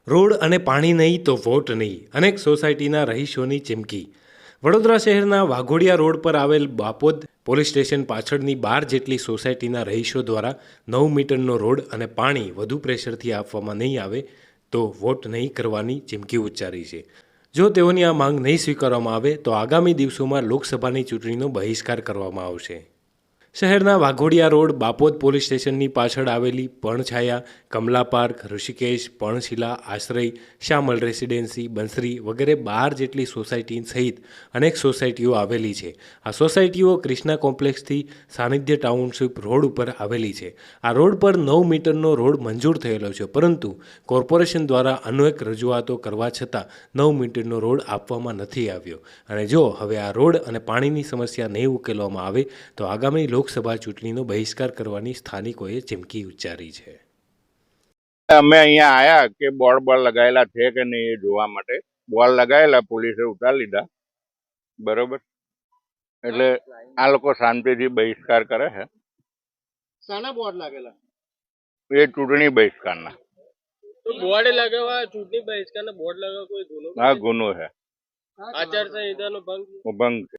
Road અને પાણી નહીં તો વોટ નહીં, અનેક સોસાયટીના રહીશોની ચીમકી. વડોદરા શહેરના વાઘોડિયા રોડ પર આવેલ બાપોદ પોલીસ સ્ટેશન પાછળની 12 જેટલી સોસાયટીના રહીશો દ્વારા 9 મીટરનો રોડ અને પાણી વધુ પ્રેશરથી આપવામાં નહીં આવે તો વોટ નહીં કરવાની ચીમકી ઉચ્ચારી છે. જો તેઓની આ માંગ નહીં સ્વીકારવામાં આવે તો આગામી દિવસોમાં લોકસભાની ચૂંટણીનો બહિષ્કાર કરવામાં આવશે. શહેરના વાઘોડિયા રોડ બાપોદ પોલીસ સ્ટેશનની પાછળ આવેલી પર્ણછાયા, કમલા પાર્ક, ઋષિકેશ, પર્ણશિલા, આશ્રય, શ્યામલ રેસિડેન્સી, બંસરી વગેરે 12 જેટલી સોસાયટી સહિત અનેક સોસાયટીઓ આવેલી છે. આ સોસાયટીઓ ક્રિષ્ના કોમ્પ્લેક્સથી સાનિધ્ય ટાઉનશીપ રોડ ઉપર આવેલી છે. આ રોડ પર 9 મીટરનો રોડ મંજૂર થયેલો છે, પરંતુ કોર્પોરેશન દ્વારા અનેક રજૂઆતો કરવા છતાં 9 મીટરનો રોડ આપવામાં નથી આવ્યો. અને જો હવે આ રોડ અને પાણીની સમસ્યા નહીં ઉકેલવામાં આવે તો આગામી લોકસભા ચૂંટણીનો બહિષ્કાર કરવાની સ્થાનિકોએ ચીમકી ઉચ્ચારી છે. અમે અહીંયા આયા કે બોર્ડ લગાયેલા છે કે નહીં એ જોવા માટે. બોર્ડ લગાયેલા, પોલીસે ઉતારી લીધા, બરોબર. એટલે આ લોકો શાંતિથી બહિષ્કાર કરે છે. શાના બોર્ડ લાગેલા? એ ચૂંટણી બહિષ્કારના. બોર્ડ લગાવવા, ચૂંટણી બહિષ્કારના બોર્ડ લગાવવા કોઈ ગુનો? હા, ગુનો છે, આચાર સંહિતાનો ભંગ. ભંગ છે.